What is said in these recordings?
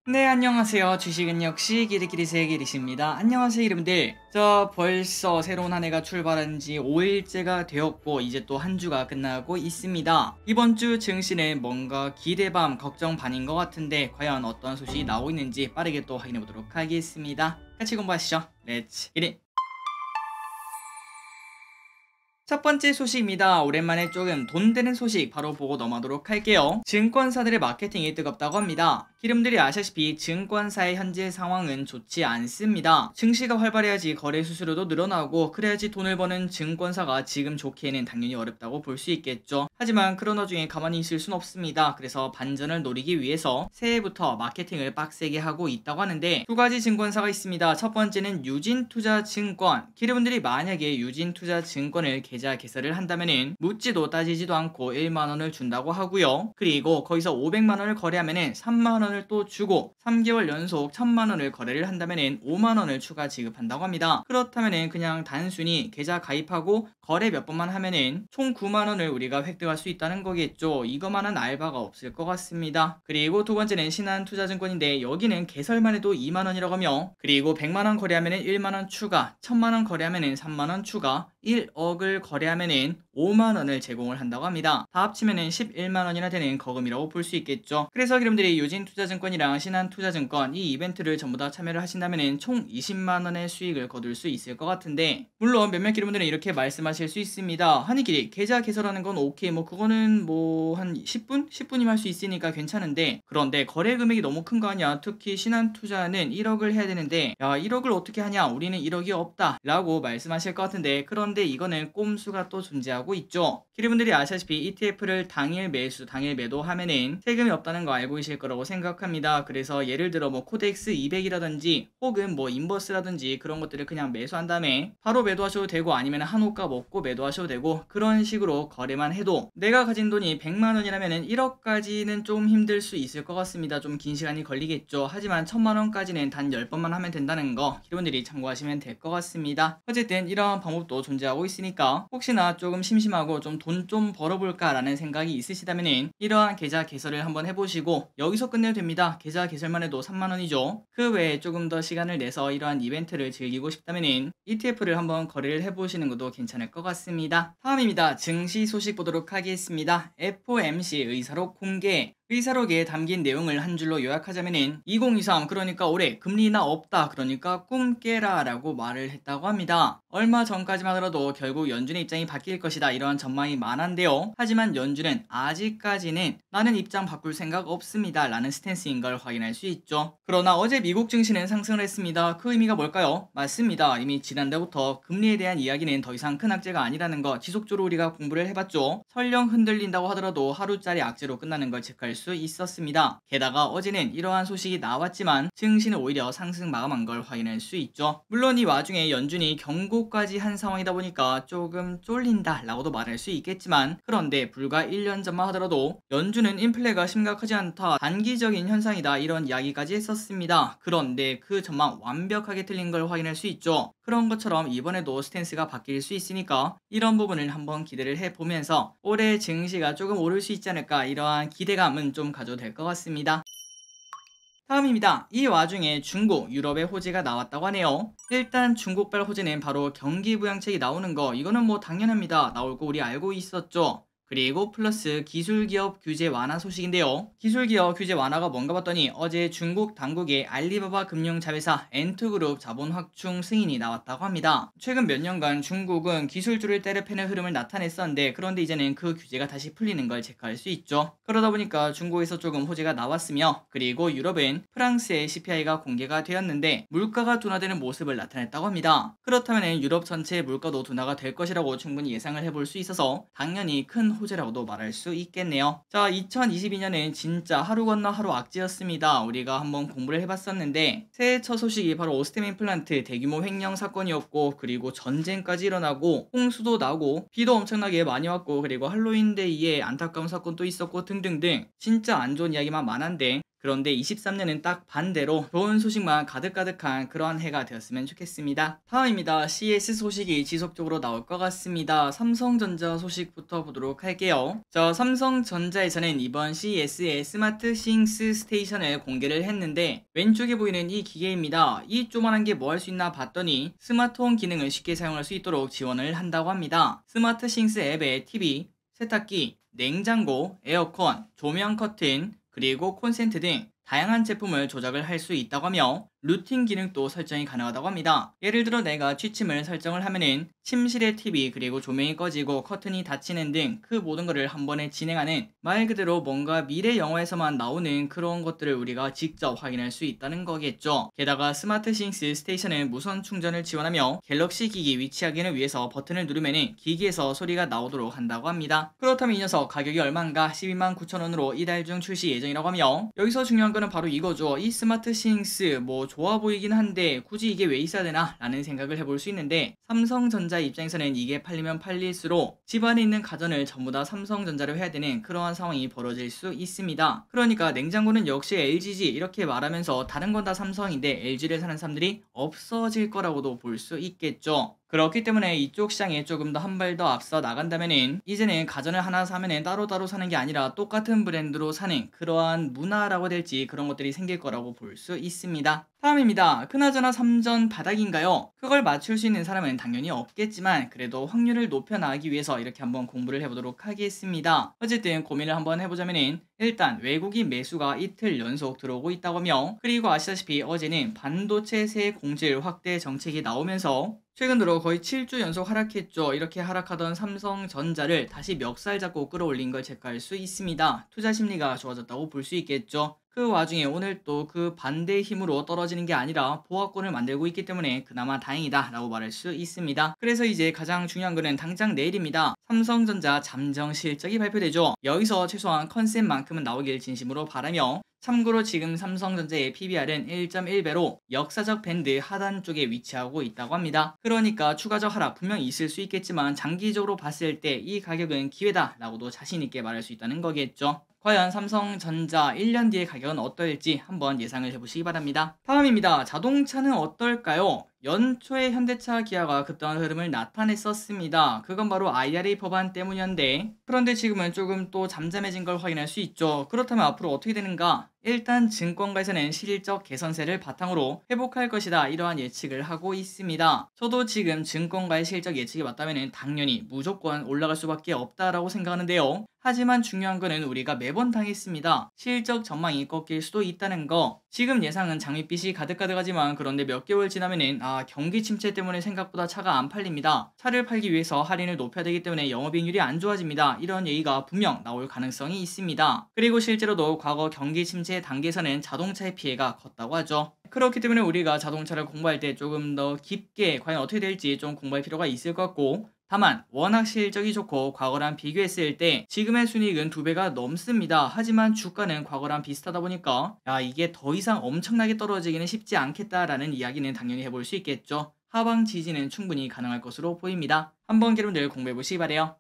네, 안녕하세요. 주식은 역시 기리기리 세계리십니다. 안녕하세요, 여러분들. 벌써 새로운 한 해가 출발한 지 5일째가 되었고, 이제 또 한 주가 끝나고 있습니다. 이번 주 증시는 뭔가 기대 반, 걱정 반인 것 같은데, 과연 어떤 소식이 나오고 있는지 빠르게 또 확인해 보도록 하겠습니다. 같이 공부하시죠. 렛츠 기릿! 첫 번째 소식입니다. 오랜만에 조금 돈 되는 소식 바로 보고 넘어가도록 할게요. 증권사들의 마케팅이 뜨겁다고 합니다. 기름들이 아시다시피 증권사의 현재 상황은 좋지 않습니다. 증시가 활발해야지 거래 수수료도 늘어나고 그래야지 돈을 버는 증권사가 지금 좋기에는 당연히 어렵다고 볼 수 있겠죠. 하지만 그런 와중에 가만히 있을 순 없습니다. 그래서 반전을 노리기 위해서 새해부터 마케팅을 빡세게 하고 있다고 하는데 두 가지 증권사가 있습니다. 첫 번째는 유진투자증권. 기름분들이 만약에 유진투자증권을 계좌 개설을 한다면은 묻지도 따지지도 않고 1만원을 준다고 하고요. 그리고 거기서 500만원을 거래하면은 3만원을 또 주고 3개월 연속 1000만원을 거래를 한다면은 5만원을 추가 지급한다고 합니다. 그렇다면은 그냥 단순히 계좌 가입하고 거래 몇 번만 하면은 총 9만원을 우리가 획득할 수 있다는 거겠죠. 이거만한 알바가 없을 것 같습니다. 그리고 두 번째는 신한투자증권인데 여기는 개설만 해도 2만원이라고 하며 그리고 100만원 거래하면은 1만원 추가, 1000만원 거래하면은 3만원 추가, 1억을 거래하면은 5만원을 제공을 한다고 합니다. 다 합치면은 11만원이나 되는 거금이라고 볼 수 있겠죠. 그래서 여러분들이 유진투자증권이랑 신한투자증권 이 이벤트를 전부 다 참여를 하신다면은 총 20만원의 수익을 거둘 수 있을 것 같은데 물론 몇몇 기름분들은 이렇게 말씀하실 수 있습니다. 한이길이 계좌 개설하는 건 오케이 그거는 한 10분? 10분이면 할 수 있으니까 괜찮은데 그런데 거래 금액이 너무 큰 거 아니야. 특히 신한투자는 1억을 해야 되는데 야 1억을 어떻게 하냐 우리는 1억이 없다 라고 말씀하실 것 같은데 그런데 이거는 꼼수가 또 존재하고 있죠. 기름분들이 아시다시피 ETF를 당일 매수 당일 매도하면은 세금이 없다는 거 알고 계실 거라고 생각합니다. 그래서 예를 들어 코덱스 200이라든지 혹은 인버스라든지 그런 것들을 그냥 매수한 다음에 바로 매도하셔도 되고 아니면 한호가 먹고 매도하셔도 되고 그런 식으로 거래만 해도 내가 가진 돈이 100만원이라면 1억까지는 좀 힘들 수 있을 것 같습니다. 좀 긴 시간이 걸리겠죠. 하지만 1000만원까지는 단 10번만 하면 된다는 거 기름분들이 참고하시면 될 것 같습니다. 어쨌든 이러한 방법도 존재하고 있으니까 혹시나 조금 심심하고 좀 돈 좀 벌어볼까 라는 생각이 있으시다면 이러한 계좌 개설을 한번 해보시고 여기서 끝내도 됩니다. 계좌 개설만 해도 3만원이죠. 그 외에 조금 더 시간을 내서 이러한 이벤트를 즐기고 싶다면 ETF를 한번 거래를 해보시는 것도 괜찮을 것 같습니다. 다음입니다. 증시 소식 보도록 하겠습니다. FOMC 의사록 공개. 의사록에 담긴 내용을 한 줄로 요약하자면 2023 그러니까 올해 금리 인하 없다 그러니까 꿈 깨라 라고 말을 했다고 합니다. 얼마 전까지만 하더라도 결국 연준의 입장이 바뀔 것이다 이런 전망이 많았는데요. 하지만 연준은 아직까지는 나는 입장 바꿀 생각 없습니다 라는 스탠스인 걸 확인할 수 있죠. 그러나 어제 미국 증시는 상승을 했습니다. 그 의미가 뭘까요? 맞습니다. 이미 지난달부터 금리에 대한 이야기는 더 이상 큰 악재가 아니라는 거 지속적으로 우리가 공부를 해봤죠. 설령 흔들린다고 하더라도 하루짜리 악재로 끝나는 걸 체크할 수 있었습니다. 게다가 어제는 이러한 소식이 나왔지만 증시는 오히려 상승 마감한 걸 확인할 수 있죠. 물론 이 와중에 연준이 경고까지 한 상황이다 보니까 조금 쫄린다 라고도 말할 수 있겠지만 그런데 불과 1년 전만 하더라도 연준은 인플레가 심각하지 않다 단기적인 현상이다 이런 이야기까지 했었습니다. 그런데 그 전망 완벽하게 틀린 걸 확인할 수 있죠. 그런 것처럼 이번에도 스탠스가 바뀔 수 있으니까 이런 부분을 한번 기대를 해보면서 올해 증시가 조금 오를 수 있지 않을까 이러한 기대감은 좀 가져도 될 것 같습니다. 다음입니다. 이 와중에 중국, 유럽의 호재가 나왔다고 하네요. 일단 중국발 호재는 바로 경기부양책이 나오는 거 이거는 당연합니다. 나올 거 우리 알고 있었죠. 그리고 플러스 기술기업 규제 완화 소식인데요. 기술기업 규제 완화가 뭔가 봤더니 어제 중국 당국의 알리바바 금융자회사 엔투그룹 자본 확충 승인이 나왔다고 합니다. 최근 몇 년간 중국은 기술주를 때려패는 흐름을 나타냈었는데 그런데 이제는 그 규제가 다시 풀리는 걸 체크할 수 있죠. 그러다 보니까 중국에서 조금 호재가 나왔으며 그리고 유럽은 프랑스의 CPI가 공개가 되었는데 물가가 둔화되는 모습을 나타냈다고 합니다. 그렇다면 유럽 전체의 물가도 둔화가 될 것이라고 충분히 예상을 해볼 수 있어서 당연히 큰 호재라고도 말할 수 있겠네요. 자, 2022년은 진짜 하루 건너 하루 악재였습니다. 우리가 한번 공부를 해봤었는데 새해 첫 소식이 바로 오스템 임플란트 대규모 횡령 사건이었고 그리고 전쟁까지 일어나고 홍수도 나고 비도 엄청나게 많이 왔고 그리고 할로윈데이에 안타까운 사건도 있었고 등등등 진짜 안 좋은 이야기만 많은데 그런데 23년은 딱 반대로 좋은 소식만 가득가득한 그런 해가 되었으면 좋겠습니다. 다음입니다. CS 소식이 지속적으로 나올 것 같습니다. 삼성전자 소식부터 보도록 할게요. 할게요. 삼성전자에서는 이번 CES에 스마트 싱스 스테이션을 공개를 했는데 왼쪽에 보이는 이 기계입니다. 이 조만한 게 뭐 할 수 있나 봤더니 스마트홈 기능을 쉽게 사용할 수 있도록 지원을 한다고 합니다. 스마트 싱스 앱에 TV, 세탁기, 냉장고, 에어컨, 조명 커튼, 그리고 콘센트 등 다양한 제품을 조작을 할 수 있다고 하며 루틴 기능도 설정이 가능하다고 합니다. 예를 들어 내가 취침을 설정을 하면은 침실의 TV 그리고 조명이 꺼지고 커튼이 닫히는 등 그 모든 것을 한 번에 진행하는 말 그대로 뭔가 미래 영화에서만 나오는 그런 것들을 우리가 직접 확인할 수 있다는 거겠죠. 게다가 스마트 싱스 스테이션은 무선 충전을 지원하며 갤럭시 기기 위치 확인을 위해서 버튼을 누르면은 기기에서 소리가 나오도록 한다고 합니다. 그렇다면 이 녀석 가격이 얼마인가? 129,000원으로 이달 중 출시 예정이라고 하며 여기서 중요한 거는 바로 이거죠. 이 스마트 싱스 좋아 보이긴 한데 굳이 이게 왜 있어야 되나? 라는 생각을 해볼 수 있는데 삼성전자 입장에서는 이게 팔리면 팔릴수록 집안에 있는 가전을 전부 다 삼성전자로 해야 되는 그러한 상황이 벌어질 수 있습니다. 그러니까 냉장고는 역시 LG지 이렇게 말하면서 다른 건 다 삼성인데 LG를 사는 사람들이 없어질 거라고도 볼 수 있겠죠. 그렇기 때문에 이쪽 시장에 조금 더 한 발 더 앞서 나간다면은 이제는 가전을 하나 사면은 따로따로 사는 게 아니라 똑같은 브랜드로 사는 그러한 문화라고 될지 그런 것들이 생길 거라고 볼 수 있습니다. 다음입니다. 그나저나 3전 바닥인가요? 그걸 맞출 수 있는 사람은 당연히 없겠지만 그래도 확률을 높여 나가기 위해서 이렇게 한번 공부를 해보도록 하겠습니다. 어쨌든 고민을 한번 해보자면은 일단 외국인 매수가 이틀 연속 들어오고 있다고 하며 그리고 아시다시피 어제는 반도체 세 공실 확대 정책이 나오면서 최근 들어 거의 7주 연속 하락했죠. 이렇게 하락하던 삼성전자를 다시 멱살 잡고 끌어올린 걸 체크할 수 있습니다. 투자 심리가 좋아졌다고 볼 수 있겠죠. 그 와중에 오늘 또 그 반대의 힘으로 떨어지는 게 아니라 보합권을 만들고 있기 때문에 그나마 다행이다 라고 말할 수 있습니다. 그래서 이제 가장 중요한 거는 당장 내일입니다. 삼성전자 잠정 실적이 발표되죠. 여기서 최소한 컨셉만큼은 나오길 진심으로 바라며 참고로 지금 삼성전자의 PBR은 1.1배로 역사적 밴드 하단 쪽에 위치하고 있다고 합니다. 그러니까 추가적 하락 분명히 있을 수 있겠지만 장기적으로 봤을 때 이 가격은 기회다 라고도 자신있게 말할 수 있다는 거겠죠. 과연 삼성전자 1년 뒤의 가격은 어떨지 한번 예상을 해보시기 바랍니다. 다음입니다. 자동차는 어떨까요? 연초에 현대차 기아가 급등한 흐름을 나타냈었습니다. 그건 바로 IRA 법안 때문이었는데 그런데 지금은 조금 또 잠잠해진 걸 확인할 수 있죠. 그렇다면 앞으로 어떻게 되는가? 일단 증권가에서는 실적 개선세를 바탕으로 회복할 것이다 이러한 예측을 하고 있습니다. 저도 지금 증권가의 실적 예측이 맞다면 당연히 무조건 올라갈 수밖에 없다라고 생각하는데요. 하지만 중요한 거는 우리가 매번 당했습니다. 실적 전망이 꺾일 수도 있다는 거. 지금 예상은 장밋빛이 가득가득하지만 그런데 몇 개월 지나면은 경기 침체 때문에 생각보다 차가 안 팔립니다. 차를 팔기 위해서 할인을 높여야 되기 때문에 영업이익률이 안 좋아집니다. 이런 얘기가 분명 나올 가능성이 있습니다. 그리고 실제로도 과거 경기 침체 단계에서는 자동차의 피해가 컸다고 하죠. 그렇기 때문에 우리가 자동차를 공부할 때 조금 더 깊게 과연 어떻게 될지 좀 공부할 필요가 있을 것 같고 다만 워낙 실적이 좋고 과거랑 비교했을 때 지금의 순이익은 2배가 넘습니다. 하지만 주가는 과거랑 비슷하다 보니까 이게 더 이상 엄청나게 떨어지기는 쉽지 않겠다라는 이야기는 당연히 해볼 수 있겠죠. 하방 지지는 충분히 가능할 것으로 보입니다. 한번 여러분들 공부해보시기 바래요.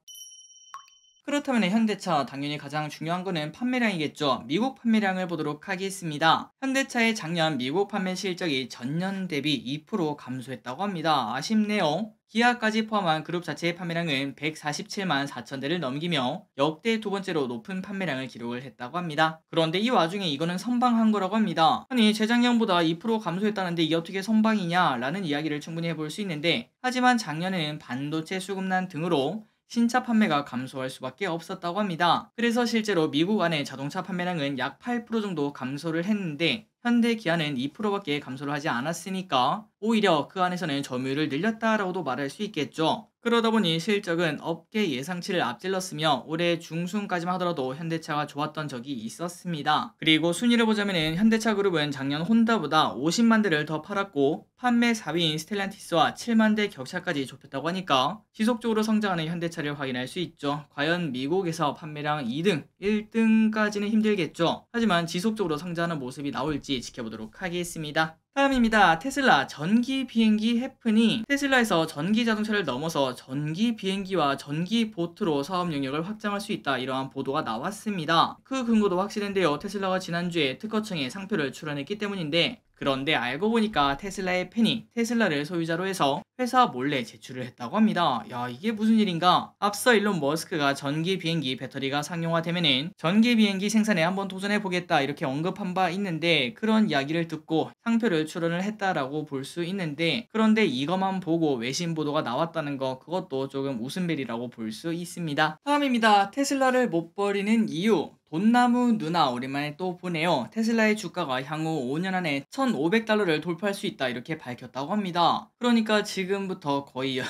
그렇다면 현대차 당연히 가장 중요한 거는 판매량이겠죠. 미국 판매량을 보도록 하겠습니다. 현대차의 작년 미국 판매 실적이 전년 대비 2% 감소했다고 합니다. 아쉽네요. 기아까지 포함한 그룹 자체의 판매량은 147만 4천 대를 넘기며 역대 두 번째로 높은 판매량을 기록을 했다고 합니다. 그런데 이 와중에 이거는 선방한 거라고 합니다. 아니 재작년보다 2% 감소했다는데 이게 어떻게 선방이냐 라는 이야기를 충분히 해볼 수 있는데 하지만 작년에는 반도체 수급난 등으로 신차 판매가 감소할 수밖에 없었다고 합니다. 그래서 실제로 미국 안의 자동차 판매량은 약 8% 정도 감소를 했는데 현대 기아는 2%밖에 감소를 하지 않았으니까 오히려 그 안에서는 점유율을 늘렸다라고도 말할 수 있겠죠. 그러다 보니 실적은 업계 예상치를 앞질렀으며 올해 중순까지만 하더라도 현대차가 좋았던 적이 있었습니다. 그리고 순위를 보자면 현대차 그룹은 작년 혼다보다 50만 대를 더 팔았고 판매 4위인 스텔란티스와 7만 대 격차까지 좁혔다고 하니까 지속적으로 성장하는 현대차를 확인할 수 있죠. 과연 미국에서 판매량 2등, 1등까지는 힘들겠죠. 하지만 지속적으로 성장하는 모습이 나올지 지켜보도록 하겠습니다. 다음입니다. 테슬라 전기 비행기 해프닝. 테슬라에서 전기 자동차를 넘어서 전기 비행기와 전기 보트로 사업 영역을 확장할 수 있다. 이러한 보도가 나왔습니다. 그 근거도 확실한데요. 테슬라가 지난주에 특허청에 상표를 출원했기 때문인데, 그런데 알고 보니까 테슬라의 팬이 테슬라를 소유자로 해서 회사 몰래 제출을 했다고 합니다. 야, 이게 무슨 일인가? 앞서 일론 머스크가 전기 비행기 배터리가 상용화되면은 전기 비행기 생산에 한번 도전해 보겠다 이렇게 언급한 바 있는데, 그런 이야기를 듣고 상표를 출원을 했다라고 볼 수 있는데, 그런데 이것만 보고 외신 보도가 나왔다는 거, 그것도 조금 웃음벨이라고 볼 수 있습니다. 다음입니다. 테슬라를 못 버리는 이유. 돈나무 누나 오랜만에 또 보네요. 테슬라의 주가가 향후 5년 안에 1,500달러를 돌파할 수 있다 이렇게 밝혔다고 합니다. 그러니까 지금부터 거의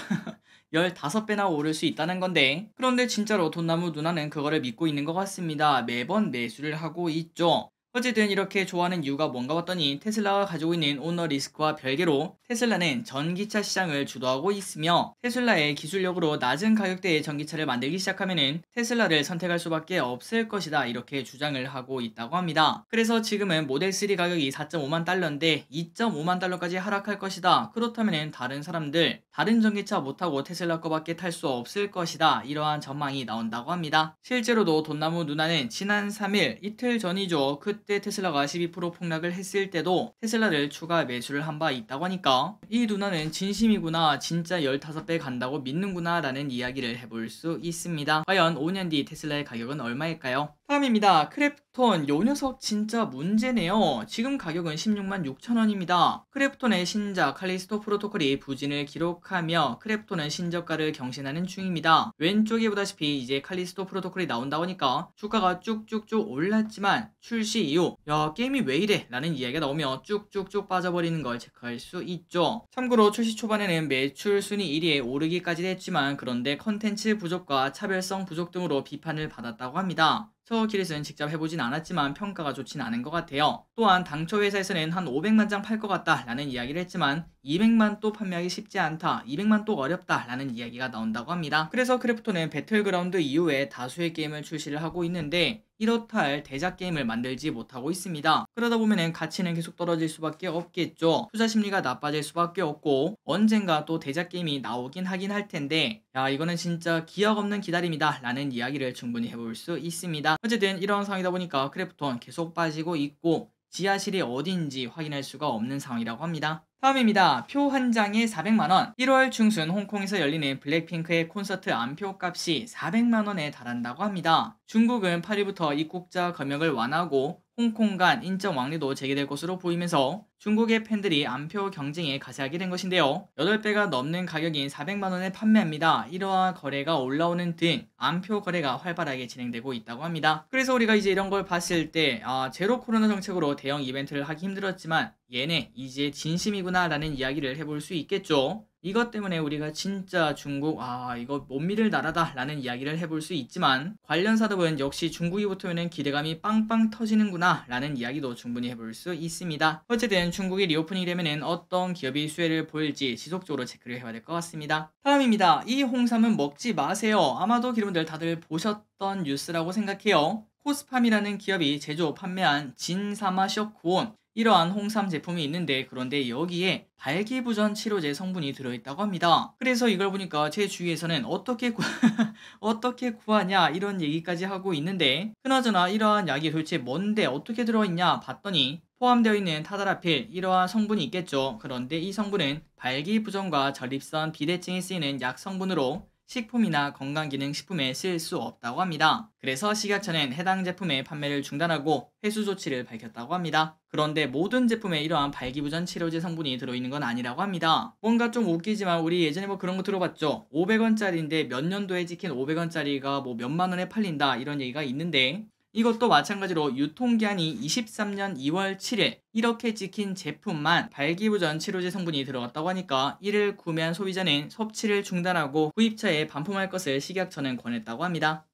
15배나 오를 수 있다는 건데, 그런데 진짜로 돈나무 누나는 그거를 믿고 있는 것 같습니다. 매번 매수를 하고 있죠. 어쨌든 이렇게 좋아하는 이유가 뭔가 봤더니 테슬라가 가지고 있는 오너 리스크와 별개로 테슬라는 전기차 시장을 주도하고 있으며, 테슬라의 기술력으로 낮은 가격대의 전기차를 만들기 시작하면은 테슬라를 선택할 수밖에 없을 것이다 이렇게 주장을 하고 있다고 합니다. 그래서 지금은 모델 3 가격이 4.5만 달러인데 2.5만 달러까지 하락할 것이다. 그렇다면은 다른 사람들 다른 전기차 못타고 테슬라 거밖에 탈 수 없을 것이다. 이러한 전망이 나온다고 합니다. 실제로도 돈나무 누나는 지난 3일 이틀 전이죠. 그때 테슬라가 12% 폭락을 했을 때도 테슬라를 추가 매수를 한 바 있다고 하니까, 이 누나는 진심이구나, 진짜 15배 간다고 믿는구나 라는 이야기를 해볼 수 있습니다. 과연 5년 뒤 테슬라의 가격은 얼마일까요? 다음입니다. 크래프톤, 요 녀석 진짜 문제네요. 지금 가격은 16만 6천원입니다. 크래프톤의 신작 칼리스토 프로토콜이 부진을 기록하며 크래프톤은 신저가를 경신하는 중입니다. 왼쪽에 보다시피 이제 칼리스토 프로토콜이 나온다고 하니까 주가가 쭉쭉쭉 올랐지만 출시 이후 야, 게임이 왜 이래? 라는 이야기가 나오며 쭉쭉쭉 빠져버리는 걸 체크할 수 있죠. 참고로 출시 초반에는 매출 순위 1위에 오르기까지 했지만, 그런데 컨텐츠 부족과 차별성 부족 등으로 비판을 받았다고 합니다. 저 기릿은 직접 해보진 않았지만 평가가 좋진 않은 것 같아요. 또한 당초 회사에서는 한 500만 장 팔 것 같다 라는 이야기를 했지만 200만 또 판매하기 쉽지 않다, 200만 또 어렵다 라는 이야기가 나온다고 합니다. 그래서 크래프톤은 배틀그라운드 이후에 다수의 게임을 출시를 하고 있는데 이렇다 할 대작 게임을 만들지 못하고 있습니다. 그러다 보면은 가치는 계속 떨어질 수밖에 없겠죠. 투자 심리가 나빠질 수밖에 없고 언젠가 또 대작 게임이 나오긴 하긴 할 텐데, 야, 이거는 진짜 기약 없는 기다림이다 라는 이야기를 충분히 해볼 수 있습니다. 어쨌든 이런 상황이다 보니까 크래프톤 계속 빠지고 있고 지하실이 어딘지 확인할 수가 없는 상황이라고 합니다. 다음입니다. 표 한 장에 400만원. 1월 중순 홍콩에서 열리는 블랙핑크의 콘서트 안표 값이 400만원에 달한다고 합니다. 중국은 8일부터 입국자 검역을 완화하고 홍콩 간 인적 왕래도 재개될 것으로 보이면서 중국의 팬들이 안표 경쟁에 가세하게 된 것인데요. 8배가 넘는 가격인 400만원에 판매합니다. 이러한 거래가 올라오는 등 안표 거래가 활발하게 진행되고 있다고 합니다. 그래서 우리가 이제 이런 걸 봤을 때 제로 코로나 정책으로 대형 이벤트를 하기 힘들었지만 얘네 이제 진심이구나 라는 이야기를 해볼 수 있겠죠. 이것 때문에 우리가 진짜 중국 이거 못 믿을 나라다 라는 이야기를 해볼 수 있지만, 관련 산업은 역시 중국이 붙으면 기대감이 빵빵 터지는구나 라는 이야기도 충분히 해볼 수 있습니다. 어쨌든 중국이 리오프닝이 되면 어떤 기업이 수혜를 보일지 지속적으로 체크를 해봐야 될 것 같습니다. 다음입니다. 이 홍삼은 먹지 마세요. 아마도 여러분들 다들 보셨던 뉴스라고 생각해요. 코스팜이라는 기업이 제조 판매한 진사마쇼크온, 이러한 홍삼 제품이 있는데, 그런데 여기에 발기부전 치료제 성분이 들어있다고 합니다. 그래서 이걸 보니까 제 주위에서는 어떻게 구하냐 이런 얘기까지 하고 있는데, 그나저나 이러한 약이 도대체 뭔데 어떻게 들어있냐 봤더니 포함되어 있는 타다라필, 이러한 성분이 있겠죠. 그런데 이 성분은 발기부전과 전립선 비대증에 쓰이는 약 성분으로 식품이나 건강기능식품에 쓸 수 없다고 합니다. 그래서 식약처는 해당 제품의 판매를 중단하고 회수 조치를 밝혔다고 합니다. 그런데 모든 제품에 이러한 발기부전 치료제 성분이 들어있는 건 아니라고 합니다. 뭔가 좀 웃기지만 우리 예전에 뭐 그런 거 들어봤죠. 500원짜리인데 몇 년도에 찍힌 500원짜리가 뭐 몇만 원에 팔린다 이런 얘기가 있는데, 이것도 마찬가지로 유통기한이 23년 2월 7일 이렇게 찍힌 제품만 발기부전 치료제 성분이 들어갔다고 하니까 이를 구매한 소비자는 섭취를 중단하고 구입처에 반품할 것을 식약처는 권했다고 합니다.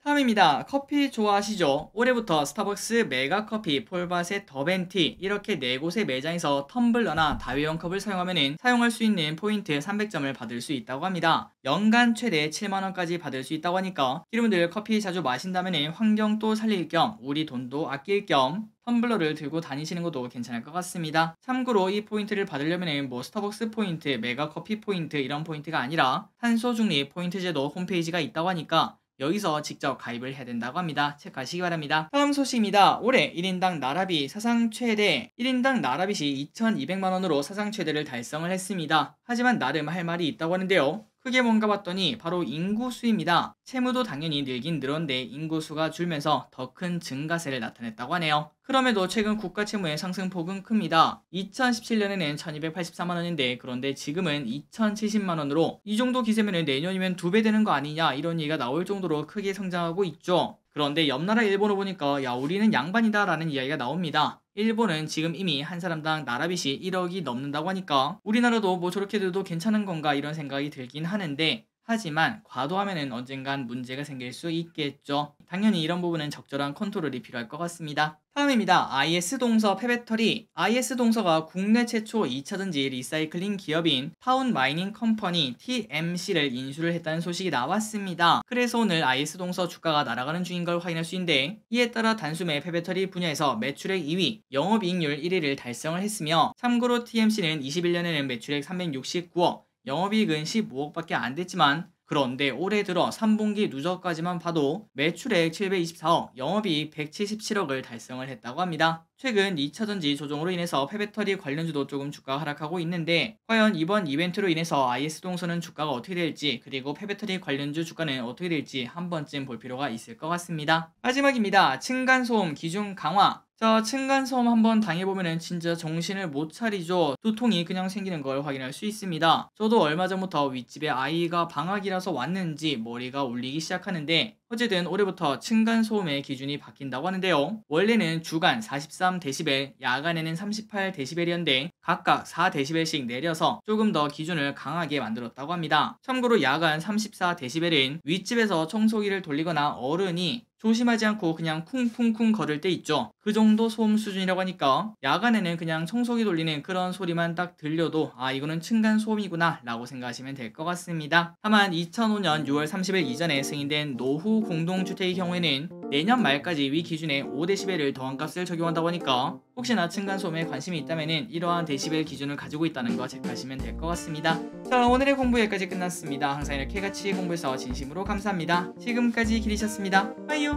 다음입니다. 커피 좋아하시죠? 올해부터 스타벅스, 메가커피, 폴바셋, 더벤티 이렇게 4곳의 매장에서 텀블러나 다회용 컵을 사용하면 사용할 수 있는 포인트 300점을 받을 수 있다고 합니다. 연간 최대 7만원까지 받을 수 있다고 하니까 여러분들 커피 자주 마신다면 환경도 살릴 겸 우리 돈도 아낄 겸 텀블러를 들고 다니시는 것도 괜찮을 것 같습니다. 참고로 이 포인트를 받으려면 뭐 스타벅스 포인트, 메가커피 포인트 이런 포인트가 아니라 탄소중립 포인트 제도 홈페이지가 있다고 하니까 여기서 직접 가입을 해야 된다고 합니다. 체크하시기 바랍니다. 다음 소식입니다. 올해 1인당 나라비 사상 최대 1인당 나라빚이 2,200만원으로 사상 최대를 달성을 했습니다. 하지만 나름 할 말이 있다고 하는데요. 그게 뭔가 봤더니 바로 인구수입니다. 채무도 당연히 늘긴 늘었는데 인구수가 줄면서 더 큰 증가세를 나타냈다고 하네요. 그럼에도 최근 국가 채무의 상승폭은 큽니다. 2017년에는 1284만원인데 그런데 지금은 2070만원으로 이 정도 기세면 내년이면 2배 되는 거 아니냐 이런 얘기가 나올 정도로 크게 성장하고 있죠. 그런데 옆나라 일본을 보니까 야 우리는 양반이다 라는 이야기가 나옵니다. 일본은 지금 이미 한 사람당 나라빚이 1억이 넘는다고 하니까 우리나라도 뭐 저렇게 돼도 괜찮은 건가 이런 생각이 들긴 하는데 하지만 과도하면은 언젠간 문제가 생길 수 있겠죠. 당연히 이런 부분은 적절한 컨트롤이 필요할 것 같습니다. 다음입니다. IS 동서 폐배터리. IS 동서가 국내 최초 2차전지 리사이클링 기업인 파운 마이닝 컴퍼니 TMC를 인수를 했다는 소식이 나왔습니다. 그래서 오늘 IS 동서 주가가 날아가는 중인 걸 확인할 수 있는데 이에 따라 단숨에 폐배터리 분야에서 매출액 2위, 영업이익률 1위를 달성을 했으며 참고로 TMC는 21년에는 매출액 369억, 영업이익은 15억밖에 안 됐지만 그런데 올해 들어 3분기 누적까지만 봐도 매출액 724억, 영업이익 177억을 달성을 했다고 합니다. 최근 2차전지 조정으로 인해서 폐배터리 관련주도 조금 주가가 하락하고 있는데 과연 이번 이벤트로 인해서 IS동서는 주가가 어떻게 될지 그리고 폐배터리 관련주 주가는 어떻게 될지 한 번쯤 볼 필요가 있을 것 같습니다. 마지막입니다. 층간소음 기준 강화. 자, 층간소음 한번 당해보면은 진짜 정신을 못 차리죠. 두통이 그냥 생기는 걸 확인할 수 있습니다. 저도 얼마 전부터 윗집에 아이가 방학이라서 왔는지 머리가 울리기 시작하는데 어쨌든 올해부터 층간소음의 기준이 바뀐다고 하는데요. 원래는 주간 43데시벨, 야간에는 38데시벨이었는데 각각 4데시벨씩 내려서 조금 더 기준을 강하게 만들었다고 합니다. 참고로 야간 34데시벨은 윗집에서 청소기를 돌리거나 어른이 조심하지 않고 그냥 쿵쿵쿵 거릴 때 있죠. 그 정도 소음 수준이라고 하니까 야간에는 그냥 청소기 돌리는 그런 소리만 딱 들려도 아 이거는 층간소음이구나 라고 생각하시면 될 것 같습니다. 다만 2005년 6월 30일 이전에 승인된 노후 공동주택의 경우에는 내년 말까지 위 기준에 5데시벨을 더한 값을 적용한다고 하니까 혹시나 층간소음에 관심이 있다면 이러한 데시벨 기준을 가지고 있다는 거 체크하시면 될 것 같습니다. 자, 오늘의 공부 여기까지 끝났습니다. 항상 이렇게 같이 공부해서 진심으로 감사합니다. 지금까지 기리셨습니다. 빠이요.